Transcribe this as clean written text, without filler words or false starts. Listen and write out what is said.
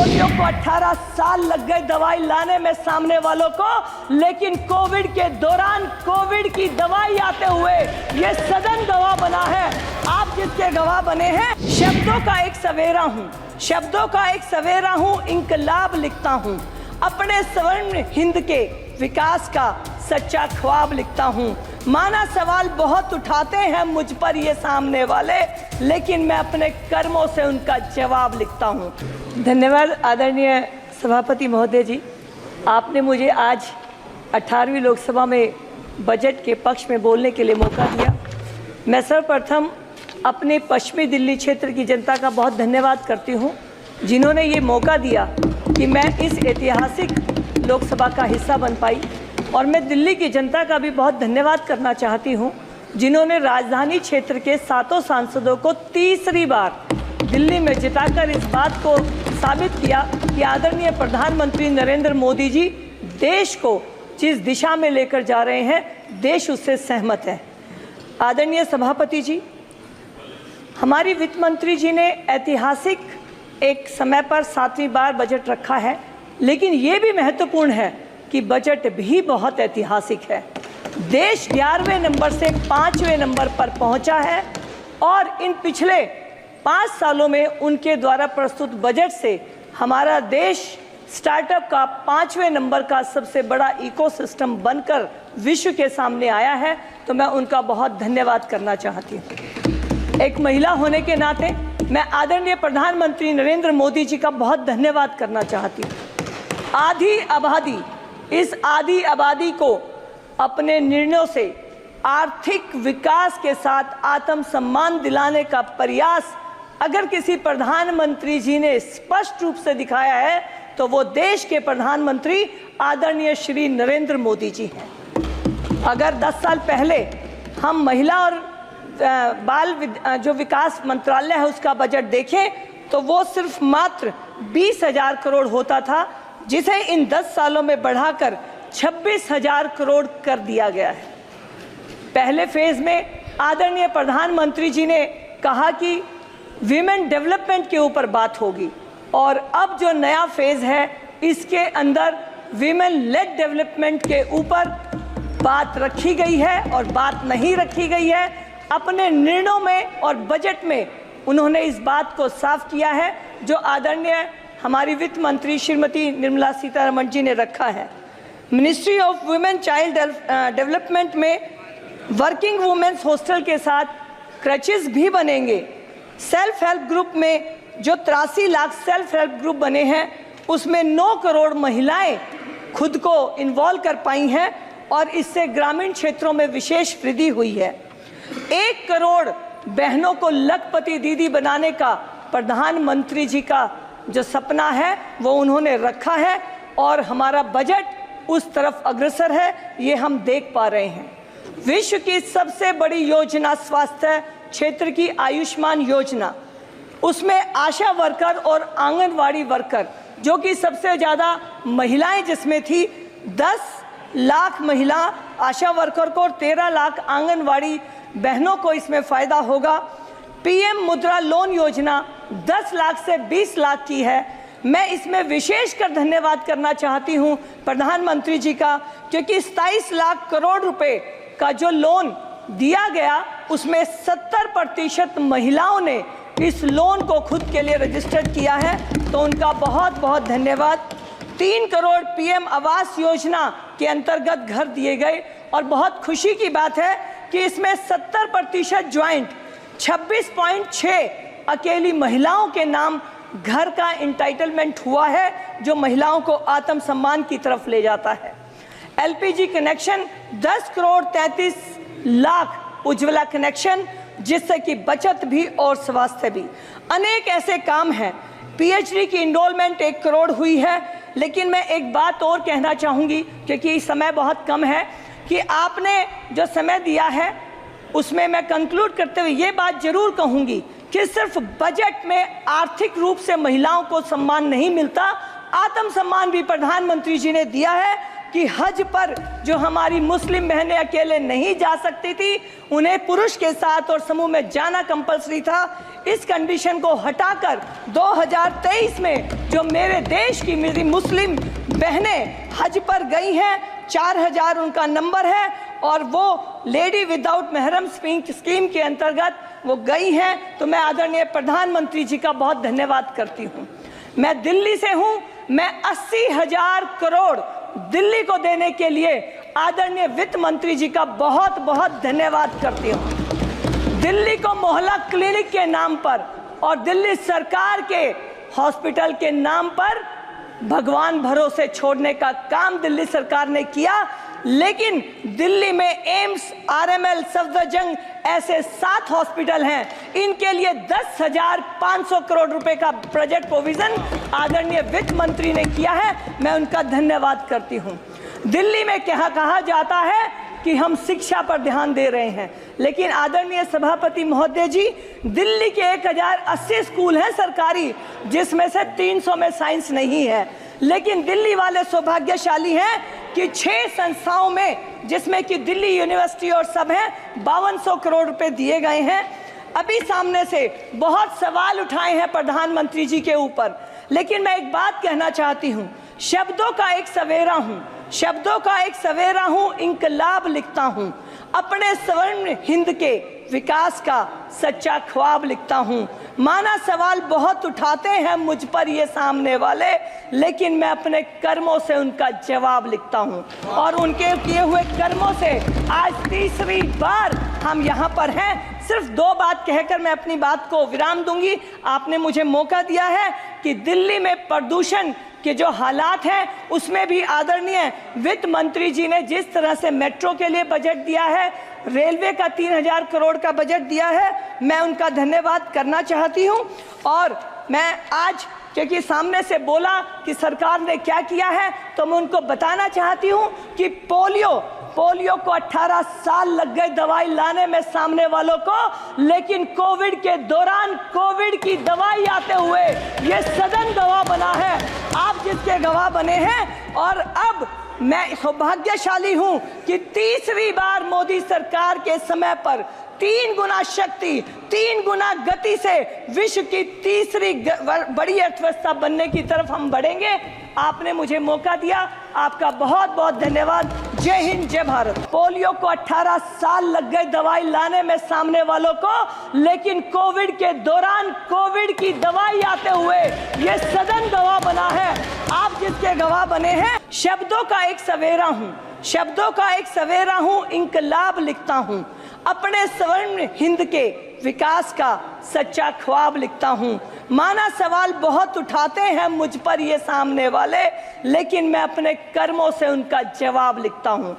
मोदियों को 18 साल लग गए दवाई लाने में सामने वालों को, लेकिन कोविड के दौरान कोविड की दवाई आते हुए ये सदन गवाह बना है। आप जिसके गवाह बने हैं, शब्दों का एक सवेरा हूँ, शब्दों का एक सवेरा हूँ, इंकलाब लिखता हूँ, अपने स्वर्ण हिंद के विकास का सच्चा ख्वाब लिखता हूँ। माना सवाल बहुत उठाते हैं मुझ पर ये सामने वाले, लेकिन मैं अपने कर्मों से उनका जवाब लिखता हूँ। धन्यवाद आदरणीय सभापति महोदय जी, आपने मुझे आज 18वीं लोकसभा में बजट के पक्ष में बोलने के लिए मौका दिया। मैं सर्वप्रथम अपने पश्चिमी दिल्ली क्षेत्र की जनता का बहुत धन्यवाद करती हूँ, जिन्होंने ये मौका दिया कि मैं इस ऐतिहासिक लोकसभा का हिस्सा बन पाई। और मैं दिल्ली की जनता का भी बहुत धन्यवाद करना चाहती हूँ, जिन्होंने राजधानी क्षेत्र के 7 सांसदों को तीसरी बार दिल्ली में जिताकर इस बात को साबित किया कि आदरणीय प्रधानमंत्री नरेंद्र मोदी जी देश को जिस दिशा में लेकर जा रहे हैं, देश उससे सहमत है। आदरणीय सभापति जी, हमारी वित्त मंत्री जी ने ऐतिहासिक एक समय पर 7वीं बार बजट रखा है, लेकिन ये भी महत्वपूर्ण है कि बजट भी बहुत ऐतिहासिक है। देश 11वें नंबर से 5वें नंबर पर पहुंचा है और इन पिछले 5 सालों में उनके द्वारा प्रस्तुत बजट से हमारा देश स्टार्टअप का 5वें नंबर का सबसे बड़ा इकोसिस्टम बनकर विश्व के सामने आया है। तो मैं उनका बहुत धन्यवाद करना चाहती हूँ। एक महिला होने के नाते मैं आदरणीय प्रधानमंत्री नरेंद्र मोदी जी का बहुत धन्यवाद करना चाहती हूँ। आधी आबादी, इस आधी आबादी को अपने निर्णयों से आर्थिक विकास के साथ आत्मसम्मान दिलाने का प्रयास अगर किसी प्रधानमंत्री जी ने स्पष्ट रूप से दिखाया है, तो वो देश के प्रधानमंत्री आदरणीय श्री नरेंद्र मोदी जी हैं। अगर 10 साल पहले हम महिला और बाल जो विकास मंत्रालय है उसका बजट देखें, तो वो सिर्फ मात्र 20,000 करोड़ होता था, जिसे इन 10 सालों में बढ़ाकर 26,000 करोड़ कर दिया गया है। पहले फेज में आदरणीय प्रधानमंत्री जी ने कहा कि विमेन डेवलपमेंट के ऊपर बात होगी, और अब जो नया फेज है इसके अंदर विमेन लेड डेवलपमेंट के ऊपर बात रखी गई है और बात नहीं रखी गई है। अपने निर्णयों में और बजट में उन्होंने इस बात को साफ किया है, जो आदरणीय हमारी वित्त मंत्री श्रीमती निर्मला सीतारमण जी ने रखा है। Ministry of women child development में वर्किंग वुमेन्स हॉस्टल के साथ क्रचेस भी बनेंगे। सेल्फ हेल्प ग्रुप में जो 83 लाख सेल्फ हेल्प ग्रुप बने हैं, उसमें 9 करोड़ महिलाएं खुद को इन्वॉल्व कर पाई हैं और इससे ग्रामीण क्षेत्रों में विशेष वृद्धि हुई है। 1 करोड़ बहनों को लखपति दीदी बनाने का प्रधानमंत्री जी का जो सपना है वो उन्होंने रखा है, और हमारा बजट उस तरफ अग्रसर है, ये हम देख पा रहे हैं। विश्व की सबसे बड़ी योजना स्वास्थ्य क्षेत्र की आयुष्मान योजना, उसमें आशा वर्कर और आंगनवाड़ी वर्कर, जो कि सबसे ज़्यादा महिलाएं जिसमें थी, 10 लाख महिला आशा वर्कर को और 13 लाख आंगनवाड़ी बहनों को इसमें फ़ायदा होगा। पीएम मुद्रा लोन योजना 10 लाख से 20 लाख की है। मैं इसमें विशेषकर धन्यवाद करना चाहती हूं प्रधानमंत्री जी का, क्योंकि 27 लाख करोड़ रुपए का जो लोन दिया गया उसमें 70% महिलाओं ने इस लोन को खुद के लिए रजिस्टर्ड किया है, तो उनका बहुत बहुत धन्यवाद। 3 करोड़ पीएम आवास योजना के अंतर्गत घर दिए गए, और बहुत खुशी की बात है कि इसमें 70% ज्वाइंट, 26.6 अकेली महिलाओं के नाम घर का इंटाइटलमेंट हुआ है, जो महिलाओं को आत्मसम्मान की तरफ ले जाता है। LPG connection 10 crore 33 lakh Ujjwala connection, जिससे कि बचत भी और स्वास्थ्य भी। अनेक ऐसे काम हैं। पीएचडी की इनरोलमेंट 1 करोड़ हुई है। लेकिन मैं एक बात और कहना चाहूँगी, क्योंकि समय बहुत कम है, कि आपने जो समय दिया है उसमें मैं कंक्लूड करते हुए ये बात जरूर कहूँगी कि सिर्फ बजट में आर्थिक रूप से महिलाओं को सम्मान नहीं मिलता, आत्मसम्मान भी प्रधानमंत्री जी ने दिया है। कि हज पर जो हमारी मुस्लिम बहनें अकेले नहीं जा सकती थी, उन्हें पुरुष के साथ और समूह में जाना कंपलसरी था। इस कंडीशन को हटाकर 2023 में जो मेरे देश की मेरी मुस्लिम बहनें हज पर गई हैं, 4000 उनका नंबर है और वो लेडी विदाउट महरम स्कीम के अंतर्गत वो गई हैं। तो मैं आदरणीय प्रधानमंत्री जी का बहुत धन्यवाद करती हूँ। मैं दिल्ली से हूँ, मैं 80,000 करोड़ दिल्ली को देने के लिए आदरणीय वित्त मंत्री जी का बहुत बहुत धन्यवाद करती हूँ। दिल्ली को मोहल्ला क्लिनिक के नाम पर और दिल्ली सरकार के हॉस्पिटल के नाम पर भगवान भरोसे छोड़ने का काम दिल्ली सरकार ने किया, लेकिन दिल्ली में एम्स, आरएमएल, सफदरजंग ऐसे 7 हॉस्पिटल हैं, इनके लिए 10,500 करोड़ रुपए का बजट प्रोविजन आदरणीय वित्त मंत्री ने किया है। मैं उनका धन्यवाद करती हूं। दिल्ली में कहा जाता है कि हम शिक्षा पर ध्यान दे रहे हैं, लेकिन आदरणीय सभापति महोदय जी, दिल्ली के 1080 स्कूल हैं सरकारी, जिसमें से 300 में साइंस नहीं है। लेकिन दिल्ली वाले सौभाग्यशाली हैं कि 6 संस्थाओं में, जिसमें कि दिल्ली यूनिवर्सिटी और सब हैं, 5200 करोड़ रुपए दिए गए हैं। अभी सामने से बहुत सवाल उठाए हैं प्रधानमंत्री जी के ऊपर, लेकिन मैं एक बात कहना चाहती हूँ, शब्दों का एक सवेरा हूँ, शब्दों का एक सवेरा हूँ, इंकलाब लिखता हूँ, अपने स्वर्ण हिंद के विकास का सच्चा ख्वाब लिखता हूँ। माना सवाल बहुत उठाते हैं मुझ पर ये सामने वाले, लेकिन मैं अपने कर्मों से उनका जवाब लिखता हूँ और उनके किए हुए कर्मों से आज तीसरी बार हम यहाँ पर हैं। सिर्फ 2 बात कहकर मैं अपनी बात को विराम दूंगी। आपने मुझे मौका दिया है कि दिल्ली में प्रदूषण के जो हालात हैं, उसमें भी आदरणीय वित्त मंत्री जी ने जिस तरह से मेट्रो के लिए बजट दिया है, रेलवे का 3000 करोड़ का बजट दिया है, मैं उनका धन्यवाद करना चाहती हूं। और मैं आज क्योंकि सामने से बोला कि सरकार ने क्या किया है, तो मैं उनको बताना चाहती हूं कि पोलियो को 18 साल लग गए दवाई लाने में सामने वालों को, लेकिन कोविड के दौरान कोविड की दवाई आते हुए ये सदन गवाह बना है, आप जिसके गवाह बने हैं। और अब मैं सौभाग्यशाली हूं कि तीसरी बार मोदी सरकार के समय पर 3 गुना शक्ति, 3 गुना गति से विश्व की तीसरी बड़ी अर्थव्यवस्था बनने की तरफ हम बढ़ेंगे। आपने मुझे मौका दिया, आपका बहुत बहुत धन्यवाद। जय हिंद, जय भारत। पोलियो को 18 साल लग गए दवाई लाने में सामने वालों को, लेकिन कोविड के दौरान कोविड की दवाई आते हुए ये सदन गवाह बना है, आप जिसके गवाह बने हैं। शब्दों का एक सवेरा हूँ, शब्दों का एक सवेरा हूँ, इंकलाब लिखता हूँ, अपने स्वर्ण हिंद के विकास का सच्चा ख्वाब लिखता हूँ। माना सवाल बहुत उठाते हैं मुझ पर ये सामने वाले, लेकिन मैं अपने कर्मों से उनका जवाब लिखता हूँ।